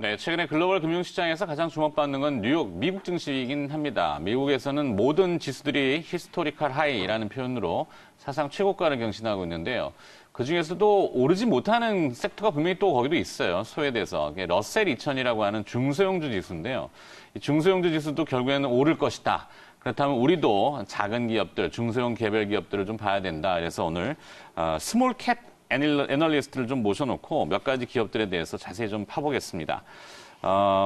네, 최근에 글로벌 금융시장에서 가장 주목받는 건 뉴욕, 미국 증시이긴 합니다. 미국에서는 모든 지수들이 히스토리컬 하이라는 표현으로 사상 최고가를 경신하고 있는데요. 그중에서도 오르지 못하는 섹터가 분명히 또 거기도 있어요. 소외돼서. 러셀 2000이라고 하는 중소형주 지수인데요. 이 중소형주 지수도 결국에는 오를 것이다. 그렇다면 우리도 작은 기업들, 중소형 개별 기업들을 좀 봐야 된다. 그래서 오늘 스몰 캡 애널리스트를 좀 모셔놓고 몇 가지 기업들에 대해서 자세히 좀 파보겠습니다.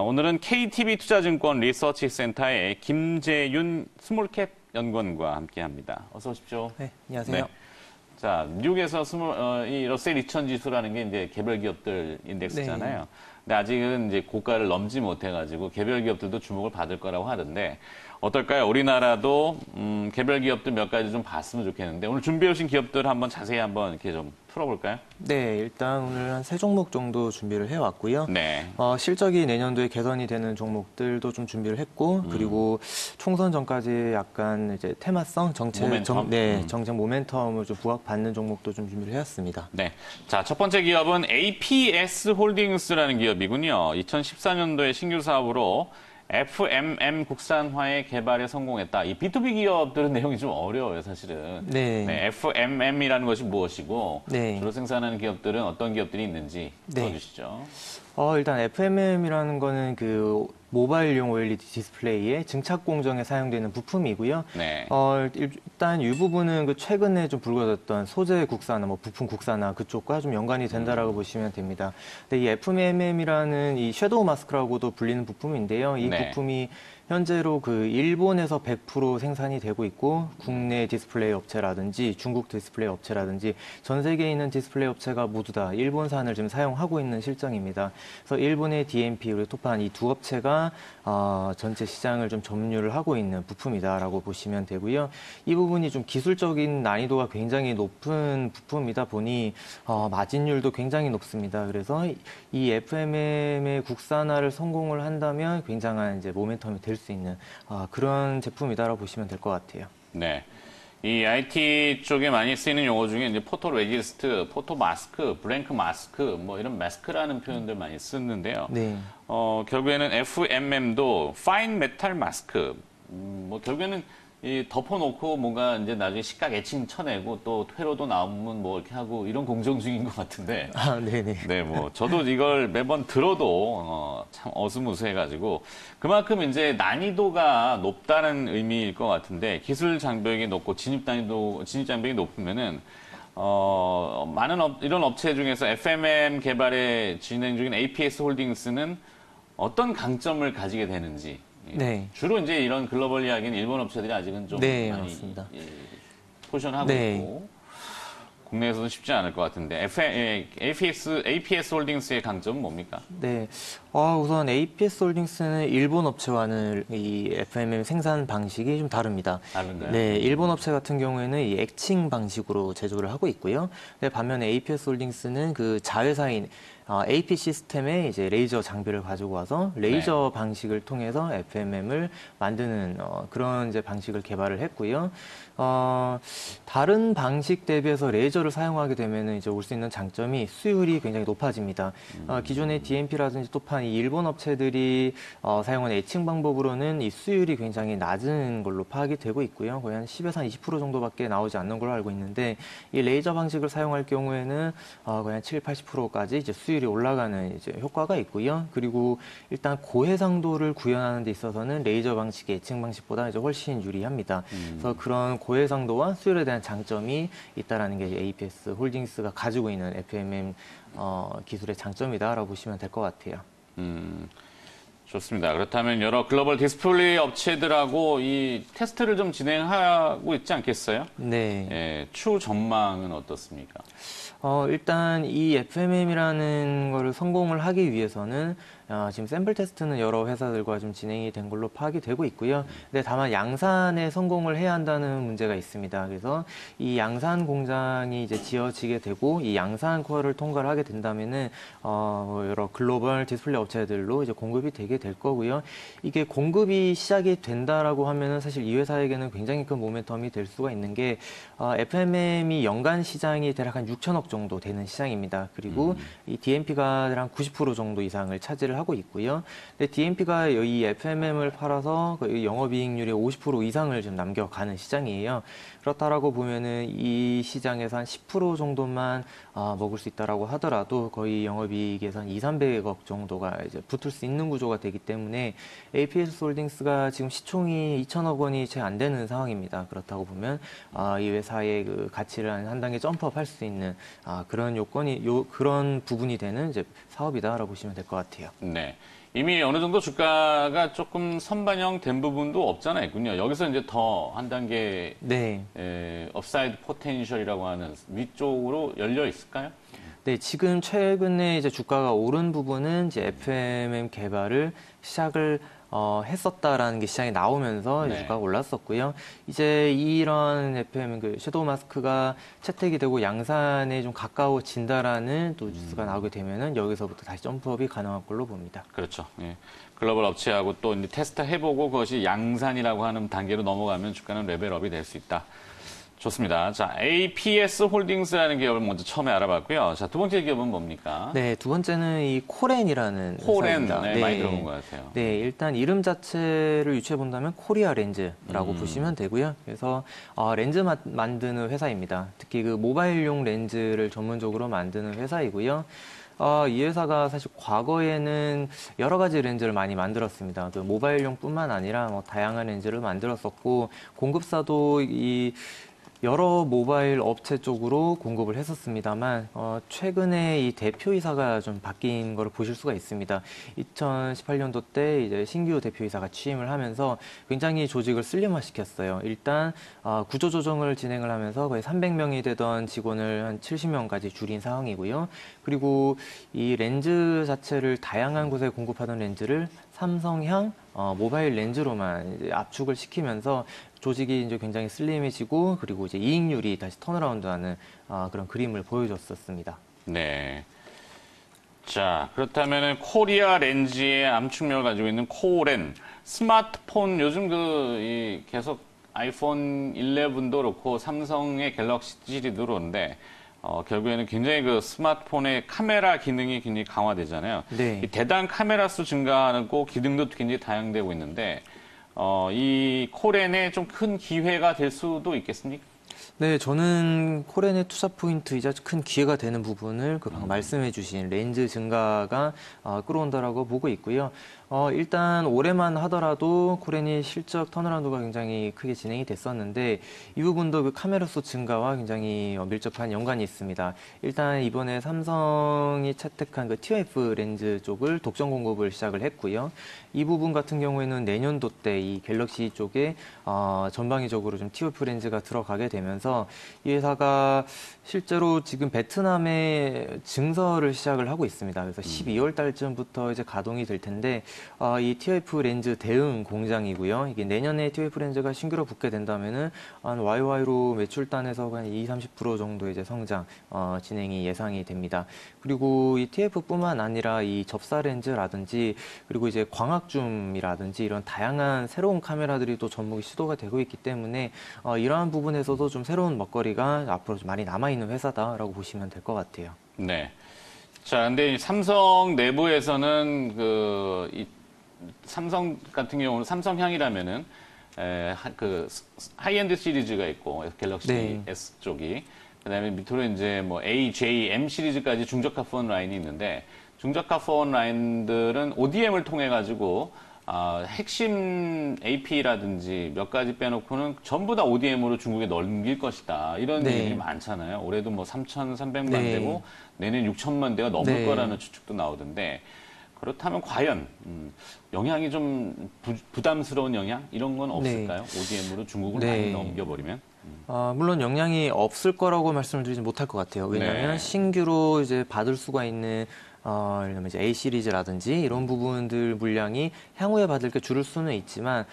오늘은 KTB 투자증권 리서치 센터의 김재윤 스몰캡 연구원과 함께합니다. 어서 오십시오. 네, 안녕하세요. 네. 자, 미국에서 이 러셀 2000 지수라는 게 이제 개별 기업들 인덱스잖아요. 네. 근데 아직은 이제 고가를 넘지 못해가지고 개별 기업들도 주목을 받을 거라고 하던데 어떨까요? 우리나라도 개별 기업들 몇 가지 좀 봤으면 좋겠는데 오늘 준비해 오신 기업들 한번 자세히 한번 이렇게 좀 풀어볼까요? 네, 일단 오늘 한 3종목 정도 준비를 해왔고요. 네. 실적이 내년도에 개선이 되는 종목들도 좀 준비를 했고, 그리고 총선 전까지 약간 이제 테마성 정책, 정책 모멘텀을 좀 부각받는 종목도 좀 준비를 해왔습니다. 네. 자, 첫 번째 기업은 APS 홀딩스라는 기업이군요. 2014년도에 신규 사업으로 FMM 국산화의 개발에 성공했다. 이 B2B 기업들은 내용이 좀 어려워요, 사실은. 네. 네, FMM이라는 것이 무엇이고 네. 주로 생산하는 기업들은 어떤 기업들이 있는지 풀어주시죠. 일단 FMM이라는 거는 그 모바일용 OLED 디스플레이의 증착 공정에 사용되는 부품이고요. 네. 일단 일부분은 그 최근에 좀 불거졌던 소재 국산화, 뭐 부품 국산화 그쪽과 좀 연관이 된다라고 보시면 됩니다. 근데 이 FMM이라는 이 섀도우 마스크라고도 불리는 부품인데요. 이 부품이 현재로 그 일본에서 100% 생산이 되고 있고 국내 디스플레이 업체라든지 중국 디스플레이 업체라든지 전 세계에 있는 디스플레이 업체가 모두 다 일본산을 지금 사용하고 있는 실정입니다. 그래서 일본의 DMP 그리고 토판 이 두 업체가 전체 시장을 좀 점유를 하고 있는 부품이다라고 보시면 되고요. 이 부분이 좀 기술적인 난이도가 굉장히 높은 부품이다 보니 마진율도 굉장히 높습니다. 그래서 이 FMM의 국산화를 성공을 한다면 굉장한 이제 모멘텀이 될 수 있는 그런 제품이다라고 보시면 될 것 같아요. 네. 이 IT 쪽에 많이 쓰이는 용어 중에 이제 포토 레지스트, 포토 마스크, 블랭크 마스크, 뭐 이런 마스크라는 표현들 많이 쓰는데요. 네. 결국에는 FMM도 파인 메탈 마스크. 뭐 결국에는 이 덮어놓고 뭔가 이제 나중에 식각 애칭 쳐내고 또 퇴로도 나오면 뭐 이렇게 하고 이런 공정 중인 것 같은데. 네네. 네, 뭐 저도 이걸 매번 들어도 참 어스무스해가지고 그만큼 이제 난이도가 높다는 의미일 것 같은데 기술 장벽이 높고 진입 장벽이 높으면은 많은 이런 업체 중에서 FMM 개발에 진행 중인 APS 홀딩스는 어떤 강점을 가지게 되는지. 네. 주로 이제 이런 글로벌 이야기는 일본 업체들이 아직은 좀 많이 맞습니다. 포션하고 있고 국내에서는 쉽지 않을 것 같은데 APS 홀딩스의 강점은 뭡니까? 네, 우선 APS 홀딩스는 일본 업체와는 이 FMM 생산 방식이 좀 다릅니다. 다른가요? 네, 일본 업체 같은 경우에는 이 액칭 방식으로 제조를 하고 있고요. 네, 반면에 APS 홀딩스는 그 자회사인 AP 시스템에 이제 레이저 장비를 가지고 와서 레이저 방식을 통해서 FMM을 만드는 그런 이제 방식을 개발을 했고요. 다른 방식 대비해서 레이저를 사용하게 되면은 이제 올 수 있는 장점이 수율이 굉장히 높아집니다. 기존의 DMP라든지 또한 이 일본 업체들이 사용하는 애칭 방법으로는 이 수율이 굉장히 낮은 걸로 파악이 되고 있고요. 거의 한 10에서 한 20% 정도밖에 나오지 않는 걸로 알고 있는데 이 레이저 방식을 사용할 경우에는 거의 한 7, 80%까지 이제 수율이 올라가는 이제 효과가 있고요. 그리고 일단 고해상도를 구현하는 데 있어서는 레이저 방식의 애칭 방식보다 이제 훨씬 유리합니다. 그래서 그런 고해상도와 수율에 대한 장점이 있다라는 게 APS 홀딩스가 가지고 있는 FMM 기술의 장점이다라고 보시면 될 것 같아요. 좋습니다. 그렇다면 여러 글로벌 디스플레이 업체들하고 이 테스트를 좀 진행하고 있지 않겠어요? 네. 예, 추후 전망은 어떻습니까? 일단 이 FMM이라는 거를 성공을 하기 위해서는 지금 샘플 테스트는 여러 회사들과 좀 진행이 된 걸로 파악이 되고 있고요. 근데 다만 양산에 성공을 해야 한다는 문제가 있습니다. 그래서 이 양산 공장이 이제 지어지게 되고 이 양산 쿼를 통과를 하게 된다면은 여러 글로벌 디스플레이 업체들로 이제 공급이 되게 될 거고요. 이게 공급이 시작이 된다라고 하면은 사실 이 회사에게는 굉장히 큰 모멘텀이 될 수가 있는 게 FMM이 연간 시장이 대략 한 6천억 정도 되는 시장입니다. 그리고 이 DMP가 한 90% 정도 이상을 차지를 하고 하고 있고요. 근데 DMP가 이 FMM을 팔아서 거의 영업이익률의 50% 이상을 지금 남겨가는 시장이에요. 그렇다라고 보면은 이 시장에서 한 10% 정도만 먹을 수 있다라고 하더라도 거의 영업이익에서 한 2, 300억 정도가 이제 붙을 수 있는 구조가 되기 때문에 APS 홀딩스가 지금 시총이 2천억 원이 채 안 되는 상황입니다. 그렇다고 보면 이 회사의 그 가치를 한 단계 점프업 할 수 있는 그런 그런 부분이 되는 이제 사업이다라고 보시면 될 것 같아요. 네. 이미 어느 정도 주가가 조금 선반영된 부분도 없잖아요. 있군요. 여기서 이제 더 한 단계 네. 업사이드 포텐셜이라고 하는 위쪽으로 열려 있을까요? 네, 지금 최근에 이제 주가가 오른 부분은 이제 FMM 개발을 시작을 했었다라는 게 시장에 나오면서 네. 주가가 올랐었고요. 이제 이런 FM 그 섀도우 마스크가 채택이 되고 양산에 좀 가까워진다라는 또 뉴스가 나오게 되면은 여기서부터 다시 점프업이 가능한 걸로 봅니다. 그렇죠. 예. 글로벌 업체하고 또 이제 테스트 해보고 그것이 양산이라고 하는 단계로 넘어가면 주가는 레벨업이 될 수 있다. 좋습니다. 자, APS 홀딩스라는 기업을 먼저 처음에 알아봤고요. 자, 두 번째 기업은 뭡니까? 네, 두 번째는 이 코렌이라는 코렌, 회사입니다. 네, 많이 들어본 것 같아요. 네, 일단 이름 자체를 유추해 본다면 코리아 렌즈라고 보시면 되고요. 그래서 렌즈 만드는 회사입니다. 특히 그 모바일용 렌즈를 전문적으로 만드는 회사이고요. 이 회사가 사실 과거에는 여러 가지 렌즈를 많이 만들었습니다. 그 모바일용뿐만 아니라 뭐 다양한 렌즈를 만들었었고 공급사도 이 여러 모바일 업체 쪽으로 공급을 했었습니다만 최근에 이 대표이사가 좀 바뀐 거를 보실 수가 있습니다. 2018년도 때 이제 신규 대표이사가 취임을 하면서 굉장히 조직을 슬림화시켰어요. 일단 구조 조정을 진행을 하면서 거의 300명이 되던 직원을 한 70명까지 줄인 상황이고요. 그리고 이 렌즈 자체를 다양한 곳에 공급하던 렌즈를 삼성향 모바일 렌즈로만 이제 압축을 시키면서 조직이 이제 굉장히 슬림해지고 그리고 이제 이익률이 다시 턴어라운드하는 그런 그림을 보여줬었습니다. 네. 자, 그렇다면은 코리아 렌즈의 암축명을 가지고 있는 코렌 스마트폰 요즘 계속 아이폰 11도 그렇고 삼성의 갤럭시 시리즈도 그런데 결국에는 굉장히 그 스마트폰의 카메라 기능이 굉장히 강화되잖아요. 네. 이 대당 카메라 수 증가하고 기능도 굉장히 다양되고 있는데 이 코렌에 좀 큰 기회가 될 수도 있겠습니까? 네, 저는 코렌의 투자 포인트이자 큰 기회가 되는 부분을 방금 말씀해주신 렌즈 증가가 끌어온다라고 보고 있고요. 일단 올해만 하더라도 코렌이 실적 턴어라운드가 굉장히 크게 진행이 됐었는데 이 부분도 그 카메라 수 증가와 굉장히 밀접한 연관이 있습니다. 일단 이번에 삼성이 채택한 그 TOF 렌즈 쪽을 독점 공급을 시작을 했고요. 이 부분 같은 경우에는 내년도 때 이 갤럭시 쪽에 전방위적으로 좀 TOF 렌즈가 들어가게 되면서 이 회사가 실제로 지금 베트남에 증설을 시작을 하고 있습니다. 그래서 12월 달쯤부터 이제 가동이 될 텐데 이 TOF 렌즈 대응 공장이고요. 이게 내년에 TOF 렌즈가 신규로 붙게 된다면은 한 YY로 매출단에서 한 20-30% 정도 이제 성장 진행이 예상이 됩니다. 그리고 이 TF뿐만 아니라 이 접사 렌즈라든지 그리고 이제 광학줌이라든지 이런 다양한 새로운 카메라들이 또 접목이 시도가 되고 있기 때문에 이러한 부분에서도 좀 새로운 먹거리가 앞으로 좀 많이 남아있는 회사다라고 보시면 될 것 같아요. 네. 자, 근데 삼성 내부에서는 삼성 같은 경우는 삼성향이라면은 그 하이엔드 시리즈가 있고 갤럭시 네. S 쪽이 그다음에 밑으로 이제 뭐 A, J, M 시리즈까지 중저가 폰 라인이 있는데 중저가 폰 라인들은 ODM을 통해 가지고 핵심 AP라든지 몇 가지 빼놓고는 전부 다 ODM으로 중국에 넘길 것이다. 이런 네. 얘기가 많잖아요. 올해도 뭐 3,300만 네. 대고 내년 6천만 대가 넘을 네. 거라는 추측도 나오던데 그렇다면 과연 영향이 좀 부담스러운 영향 이런 건 없을까요? ODM으로 중국을 네. 많이 넘겨버리면? 물론 영향이 없을 거라고 말씀을 드리지 못할 것 같아요. 왜냐하면 네. 신규로 이제 받을 수가 있는 예를 들면 이제 A 시리즈라든지 이런 부분들 물량이 향후에 받을 게 줄을 수는 있지만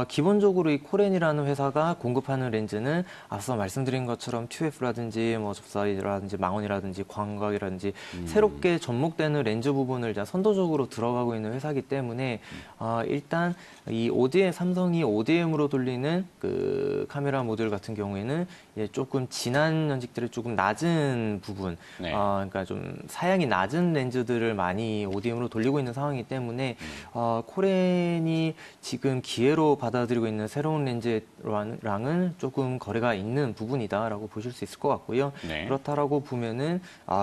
기본적으로 이 코렌이라는 회사가 공급하는 렌즈는 앞서 말씀드린 것처럼 TF라든지 뭐 접사이라든지 망원이라든지 광각이라든지 새롭게 접목되는 렌즈 부분을 이제 선도적으로 들어가고 있는 회사이기 때문에 일단 이 ODM 삼성이 ODM으로 돌리는 그 카메라 모듈 같은 경우에는 조금 진한 연식들이 조금 낮은 부분, 네. 그러니까 좀 사양이 낮은 렌즈들을 많이 ODM으로 돌리고 있는 상황이기 때문에 코렌이 지금 기회로 받아들이고 있는 새로운 렌즈랑은 조금 거래가 있는 부분이다라고 보실 수 있을 것 같고요. 네. 그렇다라고 보면은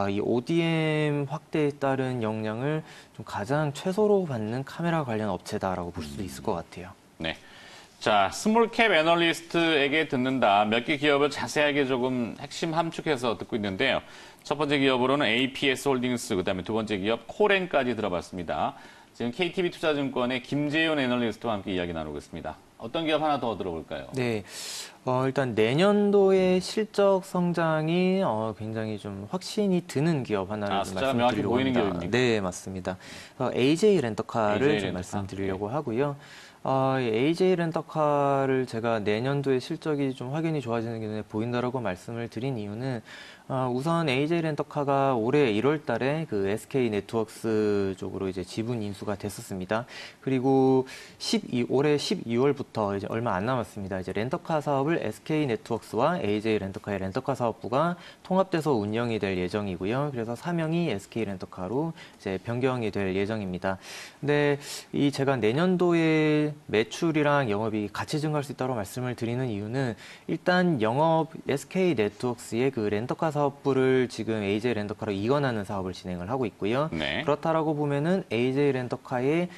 이 ODM 확대에 따른 역량을 좀 가장 최소로 받는 카메라 관련 업체다라고 볼 수도 있을 것 같아요. 네. 자, 스몰캡 애널리스트에게 듣는다. 몇 개 기업을 자세하게 조금 핵심 함축해서 듣고 있는데요. 첫 번째 기업으로는 APS 홀딩스, 그다음에 두 번째 기업 코렌까지 들어봤습니다. 지금 KTB 투자증권의 김재윤 애널리스트와 함께 이야기 나누겠습니다. 어떤 기업 하나 더 들어볼까요? 네. 일단 내년도의 실적 성장이 굉장히 좀 확신이 드는 기업 하나를 좀 숫자가 명확히 말씀드리려고 보이는 합니다. 기업입니까? 네, 맞습니다. AJ 렌터카를 AJ 좀 렌터카. 말씀드리려고 하고요. AJ 렌터카를 제가 내년도의 실적이 좀 확연히 좋아지는 게 눈에 보인다라고 말씀을 드린 이유는 우선 AJ 렌터카가 올해 1월 달에 그 SK 네트워크스 쪽으로 이제 지분 인수가 됐었습니다. 그리고 올해 12월부터 이제 얼마 안 남았습니다. 이제 렌터카 사업을 SK 네트워크스와 AJ 렌터카의 렌터카 사업부가 통합돼서 운영이 될 예정이고요. 그래서 사명이 SK 렌터카로 이제 변경이 될 예정입니다. 근데 제가 내년도에 매출이랑 영업이 같이 증가할 수 있다고 말씀을 드리는 이유는 일단 SK 네트워크스의 그 렌터카 사업부를 지금 AJ 렌터카로 이관하는 사업을 진행을 하고 있고요. 네. 그렇다라고 보면은 AJ 렌터카의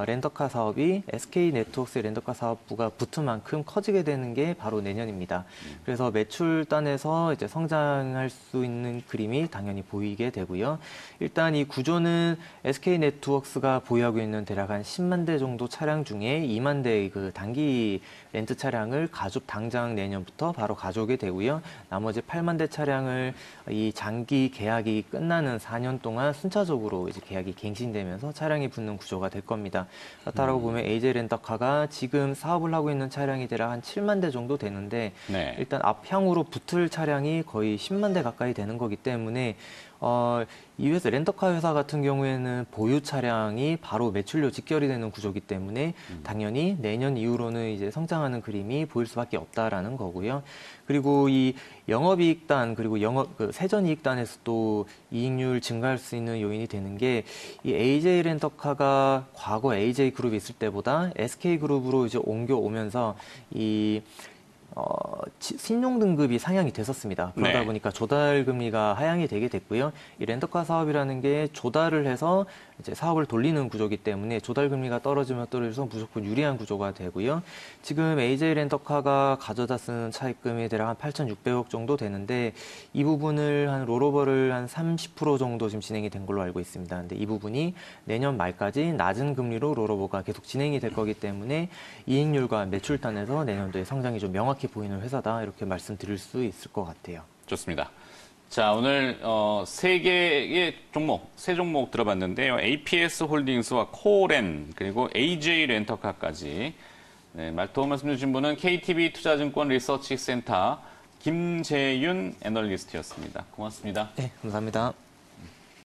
렌터카 사업이 SK 네트워크스의 렌터카 사업부가 붙은 만큼 커지게 되는 게 바로 내년입니다. 그래서 매출단에서 이제 성장할 수 있는 그림이 당연히 보이게 되고요. 일단 이 구조는 SK 네트워크스가 보유하고 있는 대략 한 10만 대 정도 차량 중에 2만 대의 그 단기 렌트 차량을 당장 내년부터 바로 가져오게 되고요. 나머지 8만 대 차량을 이 장기 계약이 끝나는 4년 동안 순차적으로 이제 계약이 갱신되면서 차량이 붙는 구조가 될 겁니다. 그렇다고 보면 AJ 렌터카가 지금 사업을 하고 있는 차량이 대략 한 7만 대 정도 되는데 네. 일단 앞향으로 붙을 차량이 거의 10만 대 가까이 되는 거기 때문에 이 회사 렌터카 회사 같은 경우에는 보유 차량이 바로 매출료 직결이 되는 구조이기 때문에 당연히 내년 이후로는 이제 성장하는 그림이 보일 수밖에 없다라는 거고요. 그리고 이 영업이익단 그리고 세전이익단에서도 이익률 증가할 수 있는 요인이 되는 게 이 AJ 렌터카가 과거 AJ 그룹이 있을 때보다 SK 그룹으로 이제 옮겨오면서 신용 등급이 상향이 됐었습니다. 그러다 네. 보니까 조달 금리가 하향이 되게 됐고요. 이 렌터카 사업이라는 게 조달을 해서 이제 사업을 돌리는 구조이기 때문에 조달 금리가 떨어지면 떨어져서 무조건 유리한 구조가 되고요. 지금 AJ 렌터카가 가져다 쓰는 차입금이 대략 한 8,600억 정도 되는데 이 부분을 롤오버를 한 30% 정도 지금 진행이 된 걸로 알고 있습니다. 근데 이 부분이 내년 말까지 낮은 금리로 롤오버가 계속 진행이 될 거기 때문에 이익률과 매출단에서 내년도에 성장이 좀 명확히 보이는 회사다 이렇게 말씀드릴 수 있을 것 같아요. 좋습니다. 자, 오늘 세 개의 세 종목 들어봤는데요. APS 홀딩스와 코렌 그리고 AJ 렌터카까지 도움 말씀 주신 분은 KTB 투자증권 리서치 센터 김재윤 애널리스트였습니다. 고맙습니다. 네, 감사합니다.